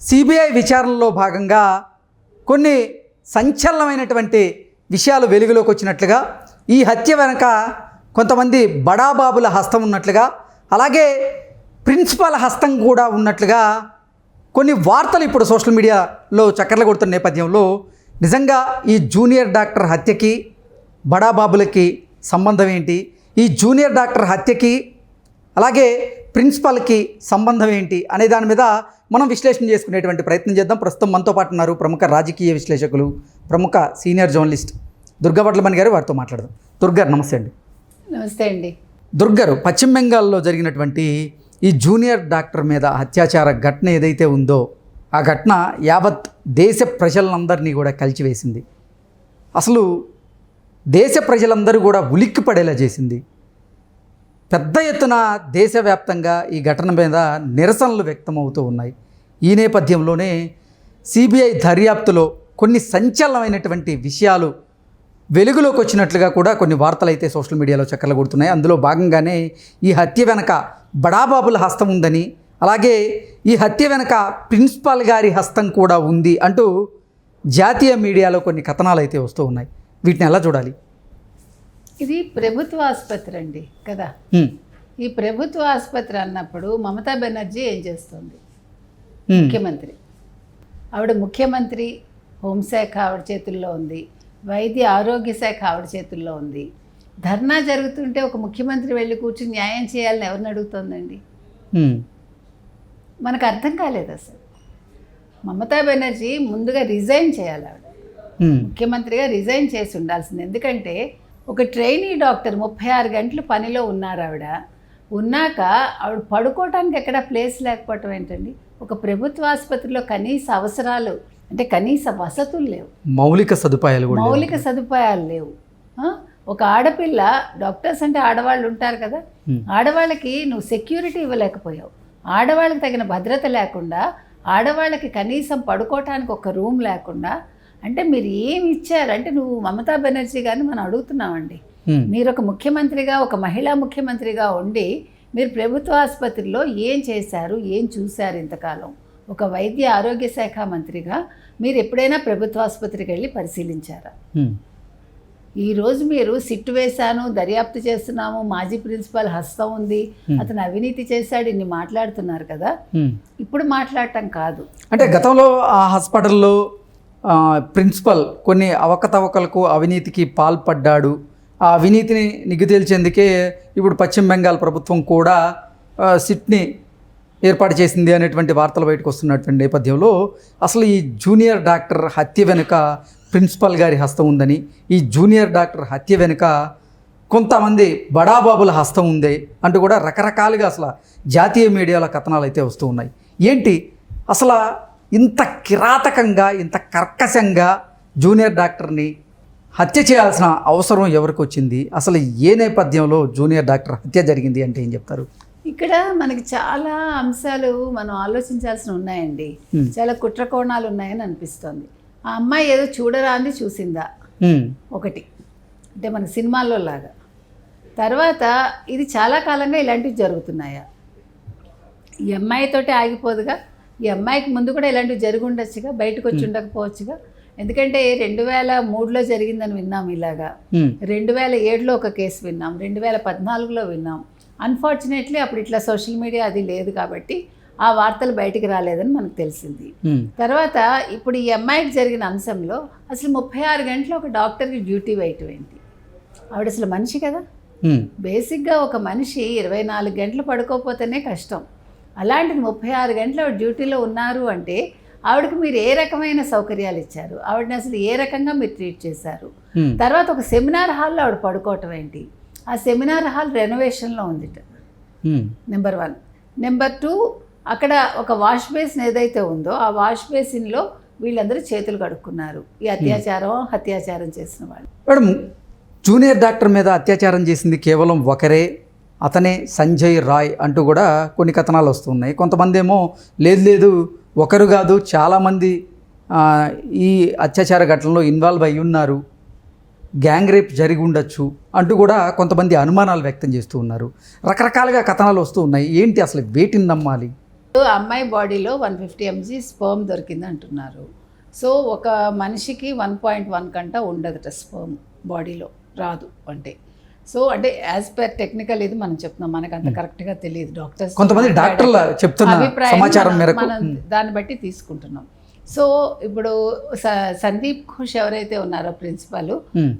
CBI విచారణలో భాగంగా కొన్ని సంచలనమైనటువంటి విషయాలు వెలుగులోకి వచ్చినట్లుగా, ఈ హత్య వెనక కొంతమంది బడాబాబుల హస్తం ఉన్నట్లుగా, అలాగే ప్రిన్సిపల్ హస్తం కూడా ఉన్నట్లుగా కొన్ని వార్తలు ఇప్పుడు సోషల్ మీడియాలో చక్కర్లు కొడుతున్న నేపథ్యంలో నిజంగా ఈ జూనియర్ డాక్టర్ హత్యకి బడాబాబులకి సంబంధం ఏంటి, ఈ జూనియర్ డాక్టర్ హత్యకి అలాగే ప్రిన్సిపల్కి సంబంధం ఏంటి అనే దాని మీద మనం విశ్లేషణ చేసుకునేటువంటి ప్రయత్నం చేద్దాం. ప్రస్తుతం మనతో పాటు ఉన్నారు ప్రముఖ రాజకీయ విశ్లేషకులు, ప్రముఖ సీనియర్ జర్నలిస్ట్ దుర్గా వడ్లమణి గారు. వారితో మాట్లాడదాం. దుర్గారు నమస్తే అండి. నమస్తే అండి. దుర్గారు, పశ్చిమ బెంగాల్లో జరిగినటువంటి ఈ జూనియర్ డాక్టర్ మీద అత్యాచార ఘటన ఏదైతే ఉందో ఆ ఘటన యావత్ దేశ ప్రజలందరినీ కూడా కలిచివేసింది. అసలు దేశ ప్రజలందరూ కూడా ఉలిక్కి పడేలా చేసింది. పెద్ద ఎత్తున దేశవ్యాప్తంగా ఈ ఘటన మీద నిరసనలు వ్యక్తమవుతూ ఉన్నాయి. ఈ నేపథ్యంలోనే సిబిఐ దర్యాప్తులో కొన్ని సంచలనమైనటువంటి విషయాలు వెలుగులోకి వచ్చినట్లుగా కూడా కొన్ని వార్తలు అయితే సోషల్ మీడియాలో చక్కర్లు కొడుతున్నాయి. అందులో భాగంగానే ఈ హత్య వెనక బడాబాబుల హస్తం ఉందని, అలాగే ఈ హత్య వెనక ప్రిన్సిపాల్ గారి హస్తం కూడా ఉంది అంటూ జాతీయ మీడియాలో కొన్ని కథనాలు అయితే వస్తూ ఉన్నాయి. వీటిని ఎలా చూడాలి? ఇది ప్రభుత్వ ఆసుపత్రి అండి కదా. ఈ ప్రభుత్వ ఆసుపత్రి అన్నప్పుడు మమతా బెనర్జీ ఏం చేస్తుంది? ముఖ్యమంత్రి. ఆవిడ ముఖ్యమంత్రి, హోంశాఖ ఆవిడ చేతుల్లో ఉంది, వైద్య ఆరోగ్య శాఖ ఆవిడ చేతుల్లో ఉంది. ధర్నా జరుగుతుంటే ఒక ముఖ్యమంత్రి వెళ్ళి కూర్చుని న్యాయం చేయాలని ఎవరిని అడుగుతుందండి? మనకు అర్థం కాలేదు అసలు. మమతా బెనర్జీ ముందుగా రిజైన్ చేయాలి. ఆవిడ ముఖ్యమంత్రిగా రిజైన్ చేసి ఉండాల్సింది. ఎందుకంటే ఒక ట్రైనీ డాక్టర్ 36 గంటలు పనిలో ఉన్నారు. ఆవిడ ఉన్నాక ఆవిడ పడుకోవటానికి ఎక్కడ ప్లేస్ లేకపోవటం ఏంటండి? ఒక ప్రభుత్వ ఆసుపత్రిలో కనీస అవసరాలు అంటే కనీస వసతులు లేవు, మౌలిక సదుపాయాలు లేవు. ఒక ఆడపిల్ల, డాక్టర్స్ అంటే ఆడవాళ్ళు ఉంటారు కదా, ఆడవాళ్ళకి నువ్వు సెక్యూరిటీ ఇవ్వలేకపోయావు. ఆడవాళ్ళకి తగిన భద్రత లేకుండా, ఆడవాళ్ళకి కనీసం పడుకోవటానికి ఒక రూమ్ లేకుండా, అంటే మీరు ఏమి ఇచ్చారంటే నువ్వు మమతా బెనర్జీ గారిని మనం అడుగుతున్నామండి. మీరు ఒక ముఖ్యమంత్రిగా, ఒక మహిళా ముఖ్యమంత్రిగా ఉండి మీరు ప్రభుత్వ ఆసుపత్రిలో ఏం చేశారు, ఏం చూశారు ఇంతకాలం? ఒక వైద్య ఆరోగ్య శాఖ మంత్రిగా మీరు ఎప్పుడైనా ప్రభుత్వ ఆసుపత్రికి వెళ్ళి పరిశీలించారా? ఈరోజు మీరు సిట్టు వేశాను, దర్యాప్తు చేస్తున్నాము, మాజీ ప్రిన్సిపల్ హస్తం ఉంది, అతను అవినీతి చేశాడు, ఇన్ని మాట్లాడుతున్నారు కదా. ఇప్పుడు మాట్లాడటం కాదు. అంటే గతంలో ఆ హాస్పిటల్లో ప్రిన్సిపల్ కొన్ని అవకతవకలకు, అవినీతికి పాల్పడ్డాడు. ఆ అవినీతిని నిగ్గు తేల్చేందుకే ఇప్పుడు పశ్చిమ బెంగాల్ ప్రభుత్వం కూడా సిట్ని ఏర్పాటు చేసింది అనేటువంటి వార్తలు బయటకు వస్తున్నటువంటి నేపథ్యంలో అసలు ఈ జూనియర్ డాక్టర్ హత్య వెనుక ప్రిన్సిపల్ గారి హస్తం ఉందని, ఈ జూనియర్ డాక్టర్ హత్య వెనుక కొంతమంది బడాబాబుల హస్తం ఉంది అంటూ కూడా రకరకాలుగా అసలు జాతీయ మీడియాలో కథనాలు అయితే వస్తూ ఉన్నాయి. ఏంటి అసలు ఇంత కిరాతకంగా, ఇంత కర్కశంగా జూనియర్ డాక్టర్ని హత్య చేయాల్సిన అవసరం ఎవరికి వచ్చింది? అసలు ఏ నేపథ్యంలో జూనియర్ డాక్టర్ హత్య జరిగింది అంటే ఏం చెప్తారు? ఇక్కడ మనకి చాలా అంశాలు మనం ఆలోచించాల్సి ఉన్నాయండి. చాలా కుట్ర కోణాలు ఉన్నాయని అనిపిస్తోంది. ఆ అమ్మాయి ఏదో చూడరాంది చూసిందా ఒకటి, అంటే మన సినిమాల్లో లాగా. తర్వాత ఇది చాలా కాలంగా ఇలాంటివి జరుగుతున్నాయా? ఈ అమ్మాయితోటి ఆగిపోదుగా. ఈ అమ్మాయికి ముందు కూడా ఇలాంటివి జరిగి ఉండొచ్చుగా, బయటకు వచ్చి ఉండకపోవచ్చుగా. ఎందుకంటే 2003లో జరిగిందని విన్నాం ఇలాగా, 2007లో ఒక కేసు విన్నాం, 2014లో విన్నాం. అన్ఫార్చునేట్లీ అప్పుడు ఇట్లా సోషల్ మీడియా అది లేదు కాబట్టి ఆ వార్తలు బయటికి రాలేదని మనకు తెలిసింది. తర్వాత ఇప్పుడు ఈ అమ్మాయికి జరిగిన అంశంలో అసలు 36 గంటలు ఒక డాక్టర్కి డ్యూటీ వేయటం ఏంటి? ఆవిడ అసలు మనిషి కదా. బేసిక్గా ఒక మనిషి 24 గంటలు పడుకోకపోతేనే కష్టం. అలాంటిది 36 గంటలు ఆవిడ డ్యూటీలో ఉన్నారు అంటే ఆవిడకి మీరు ఏ రకమైన సౌకర్యాలు ఇచ్చారు? ఆవిడని అసలు ఏ రకంగా మీరు ట్రీట్ చేశారు? తర్వాత ఒక సెమినార్ హాల్లో ఆవిడ పడుకోవటం ఏంటి? ఆ సెమినార్ హాల్ రెనోవేషన్లో ఉంది, నెంబర్ 1. నెంబర్ 2, అక్కడ ఒక వాష్ బేసిన్ ఏదైతే ఉందో ఆ వాష్ బేసిన్లో వీళ్ళందరూ చేతులు కడుక్కున్నారు ఈ హత్యాచారం చేసిన వాళ్ళు. మేడం, జూనియర్ డాక్టర్ మీద అత్యాచారం చేసింది కేవలం ఒకరే, అతనే సంజయ్ రాయ్ అంటూ కూడా కొన్ని కథనాలు వస్తున్నాయి. కొంతమంది ఏమో లేదు ఒకరు కాదు చాలామంది ఈ అత్యాచార ఘటనలో ఇన్వాల్వ్ అయి ఉన్నారు, గ్యాంగ్ రేప్ జరిగి ఉండొచ్చు అంటూ కూడా కొంతమంది అనుమానాలు వ్యక్తం చేస్తూ ఉన్నారు. రకరకాలుగా కథనాలు వస్తూ ఉన్నాయి. ఏంటి అసలు వేటిని నమ్మాలి? అమ్మాయి బాడీలో 150 mg స్పర్మ్ దొరికింది అంటున్నారు. సో ఒక మనిషికి 1.1 కంట ఉండదట స్పర్మ్ బాడీలో, రాదు అంటే. సో అంటే యాజ్ పర్ టెక్నికల్ ఇది మనం చెప్తున్నాం, మనకు అంత కరెక్ట్గా తెలియదు. డాక్టర్స్ కొంతమంది డాక్టర్లు చెప్తున్న సమాచారం మేరకు మనం దాన్ని బట్టి తీసుకుంటున్నాం. సో ఇప్పుడు సందీప్ ఘోష్ ఎవరైతే ఉన్నారో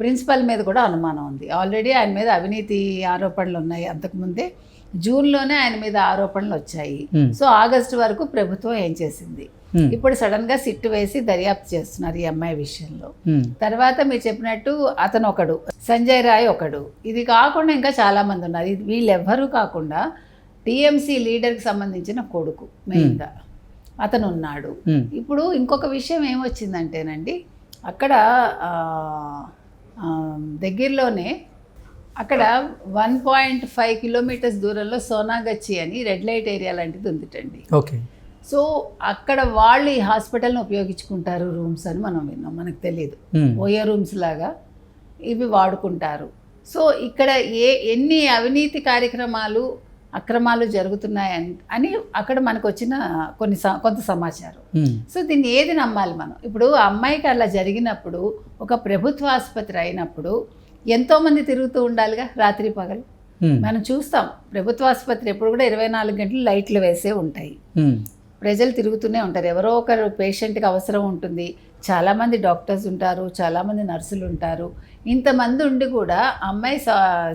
ప్రిన్సిపల్ మీద కూడా అనుమానం ఉంది. ఆల్రెడీ ఆయన మీద అవినీతి ఆరోపణలు ఉన్నాయి. అంతకుముందే జూన్లోనే ఆయన మీద ఆరోపణలు వచ్చాయి. సో ఆగస్టు వరకు ప్రభుత్వం ఏం చేసింది, ఇప్పుడు సడన్ గా సిట్టు వేసి దర్యాప్తు చేస్తున్నారు ఈ అమ్మాయి విషయంలో. తర్వాత మీరు చెప్పినట్టు అతను ఒకడు, సంజయ్ రాయ్ ఒకడు, ఇది కాకుండా ఇంకా చాలా మంది ఉన్నారు. వీళ్ళెవ్వరూ కాకుండా టీఎంసీ లీడర్కి సంబంధించిన కొడుకు మెయిన్గా అతను ఉన్నాడు. ఇప్పుడు ఇంకొక విషయం ఏమొచ్చిందంటేనండి, అక్కడ దగ్గరలోనే అక్కడ 1.5 కిలోమీటర్స్ దూరంలో సోనాగచ్చి అని రెడ్ లైట్ ఏరియా లాంటిది ఉందిటండి. ఓకే. సో అక్కడ వాళ్ళు ఈ హాస్పిటల్ని ఉపయోగించుకుంటారు రూమ్స్ అని మనం విన్నాం, మనకు తెలియదు. ఓయో రూమ్స్ లాగా ఇవి వాడుకుంటారు. సో ఇక్కడ ఎన్ని అవినీతి కార్యక్రమాలు అక్రమాలు జరుగుతున్నాయని అని అక్కడ మనకు వచ్చిన కొంత సమాచారం. సో దీన్ని ఏది నమ్మాలి మనం? ఇప్పుడు అమ్మాయికి అలా జరిగినప్పుడు, ఒక ప్రభుత్వ ఆసుపత్రి అయినప్పుడు ఎంతోమంది తిరుగుతూ ఉండాలిగా రాత్రి పగలు. మనం చూస్తాం ప్రభుత్వ ఆసుపత్రి ఎప్పుడు కూడా 24 గంటలు లైట్లు వేసే ఉంటాయి, ప్రజలు తిరుగుతూనే ఉంటారు. ఎవరో ఒకరు పేషెంట్కి అవసరం ఉంటుంది, చాలామంది డాక్టర్స్ ఉంటారు, చాలామంది నర్సులు ఉంటారు. ఇంతమంది ఉండి కూడా అమ్మాయి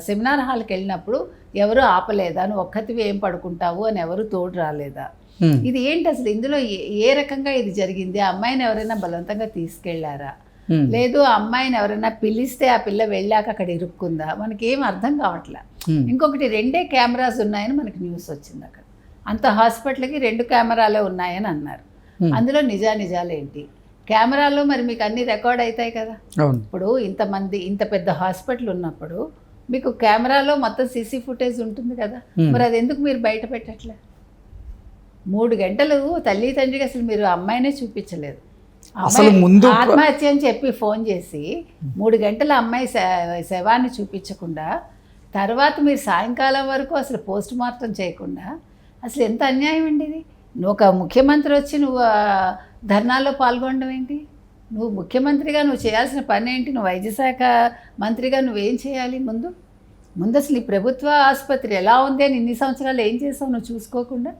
సెమినార్ హాల్కి వెళ్ళినప్పుడు ఎవరు ఆపలేదా, నువ్వు ఒక్కతివి ఏం పడుకుంటావు అని ఎవరు తోడు రాలేదా? ఇది ఏంటి అసలు? ఇందులో ఏ రకంగా ఇది జరిగింది? ఆ అమ్మాయిని ఎవరైనా బలవంతంగా తీసుకెళ్లారా, లేదు ఆ అమ్మాయిని ఎవరైనా పిలిస్తే ఆ పిల్ల వెళ్ళాక అక్కడ ఇరుక్కుందా? మనకేం అర్థం కావట్లే. ఇంకొకటి 2 కెమెరాస్ ఉన్నాయని మనకి న్యూస్ వచ్చింది. అక్కడ అంత హాస్పిటల్కి 2 కెమెరాలే ఉన్నాయని అన్నారు. అందులో నిజాలు ఏంటి? కెమెరాలో మరి మీకు అన్ని రికార్డ్ అవుతాయి కదా. ఇప్పుడు ఇంత పెద్ద హాస్పిటల్ ఉన్నప్పుడు మీకు కెమెరాలో మొత్తం సీసీ ఫుటేజ్ ఉంటుంది కదా, మరి అది ఎందుకు మీరు బయట పెట్టట్లే? 3 గంటలు తల్లి తండ్రికి అసలు మీరు అమ్మాయినే చూపించలేదు. ఆత్మహత్య అని చెప్పి ఫోన్ చేసి 3 గంటల అమ్మాయి శవాన్ని చూపించకుండా, తర్వాత మీరు సాయంకాలం వరకు అసలు పోస్ట్ మార్టం చేయకుండా, అసలు ఎంత అన్యాయం అండి ఇది. నువ్వు ఒక ముఖ్యమంత్రి వచ్చి నువ్వు ధర్నాల్లో పాల్గొనడం ఏంటి? నువ్వు ముఖ్యమంత్రిగా నువ్వు చేయాల్సిన పని ఏంటి? నువ్వు వైద్యశాఖ మంత్రిగా నువ్వేం చేయాలి? ముందు అసలు ఈ ప్రభుత్వ ఆసుపత్రి ఎలా ఉంది అని ఇన్ని సంవత్సరాలు ఏం చేసావు నువ్వు చూసుకోకుండా?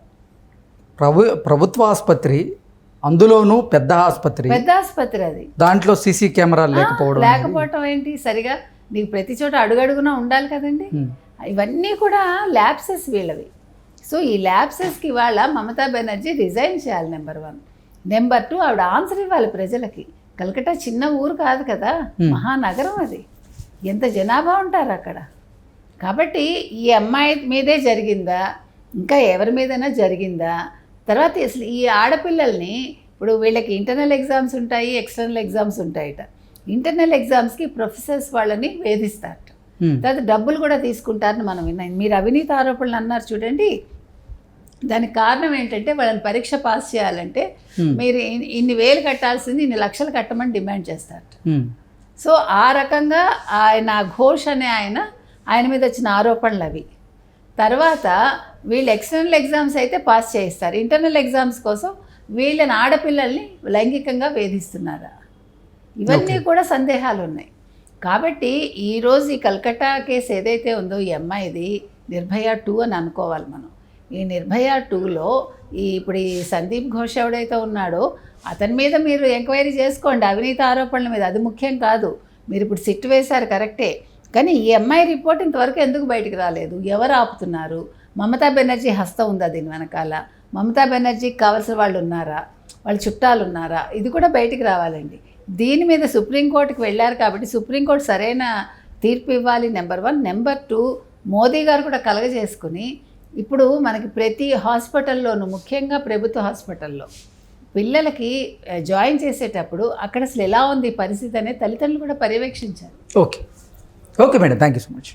ప్రభుత్వ ఆసుపత్రి, అందులోనూ పెద్ద ఆసుపత్రి అది, దాంట్లో సీసీ కెమెరాలు లేకపోవటం ఏంటి? సరిగా నీకు ప్రతి చోట అడుగడుగునా ఉండాలి కదండి. ఇవన్నీ కూడా ల్యాబ్సెస్ వీళ్ళవి. సో ఈ ల్యాబ్సెస్కి ఇవాళ మమతా బెనర్జీ రిజైన్ చేయాలి, నెంబర్ 1. నెంబర్ 2, ఆవిడ ఆన్సర్ ఇవ్వాలి ప్రజలకి. కలకట్టా చిన్న ఊరు కాదు కదా, మహానగరం అది, ఎంత జనాభా ఉంటారు అక్కడ. కాబట్టి ఈ అమ్మాయి మీదే జరిగిందా, ఇంకా ఎవరి మీదైనా జరిగిందా? తర్వాత అసలు ఈ ఆడపిల్లల్ని, ఇప్పుడు వీళ్ళకి ఇంటర్నల్ ఎగ్జామ్స్ ఉంటాయి, ఎక్స్టర్నల్ ఎగ్జామ్స్ ఉంటాయట. ఇంటర్నల్ ఎగ్జామ్స్కి ప్రొఫెసర్స్ వాళ్ళని వేధిస్తారట, తర్వాత డబ్బులు కూడా తీసుకుంటారని మనం విన్నాం. మీరు అవినీతి ఆరోపణలు అన్నారు చూడండి, దానికి కారణం ఏంటంటే వాళ్ళని పరీక్ష పాస్ చేయాలంటే మీరు ఇన్ని వేలు కట్టాల్సింది ఇన్ని లక్షలు కట్టమని డిమాండ్ చేస్తారట. సో ఆ రకంగా ఆయన ఘోష్ అనే ఆయన మీద వచ్చిన ఆరోపణలు అవి. తర్వాత వీళ్ళు ఎక్స్టర్నల్ ఎగ్జామ్స్ అయితే పాస్ చేయిస్తారు, ఇంటర్నల్ ఎగ్జామ్స్ కోసం వీళ్ళని ఆడపిల్లల్ని లైంగికంగా వేధిస్తున్నారా? ఇవన్నీ కూడా సందేహాలు ఉన్నాయి. కాబట్టి ఈరోజు ఈ కల్కట్టా కేసు ఏదైతే ఉందో ఈ అమ్మాయిది నిర్భయ 2 అని అనుకోవాలి మనం. ఈ నిర్భయ 2లో ఇప్పుడు ఈ సందీప్ ఘోష్ ఎవడైతే ఉన్నాడో అతని మీద మీరు ఎంక్వైరీ చేసుకోండి, అవినీతి ఆరోపణల మీద. అది ముఖ్యం కాదు. మీరు ఇప్పుడు సిట్ వేశారు కరెక్టే, కానీ ఈ అమ్మాయి రిపోర్ట్ ఇంతవరకు ఎందుకు బయటకు రాలేదు? ఎవరు ఆపుతున్నారు? మమతా బెనర్జీ హస్తం ఉందా దీని వెనకాల? మమతా బెనర్జీకి కావాల్సిన వాళ్ళు ఉన్నారా, వాళ్ళ చుట్టాలు ఉన్నారా? ఇది కూడా బయటికి రావాలండి. దీని మీద సుప్రీంకోర్టుకి వెళ్ళారు కాబట్టి సుప్రీంకోర్టు సరైన తీర్పు ఇవ్వాలి, నెంబర్ 1. నెంబర్ 2, మోదీ గారు కూడా కలగజేసుకుని ఇప్పుడు మనకి ప్రతి హాస్పిటల్లోనూ, ముఖ్యంగా ప్రభుత్వ హాస్పిటల్లో పిల్లలకి జాయిన్ చేసేటప్పుడు అక్కడ అసలు ఎలా ఉంది పరిస్థితి అనేది తల్లిదండ్రులు కూడా పర్యవేక్షించారు. Okay madam, thank you so much.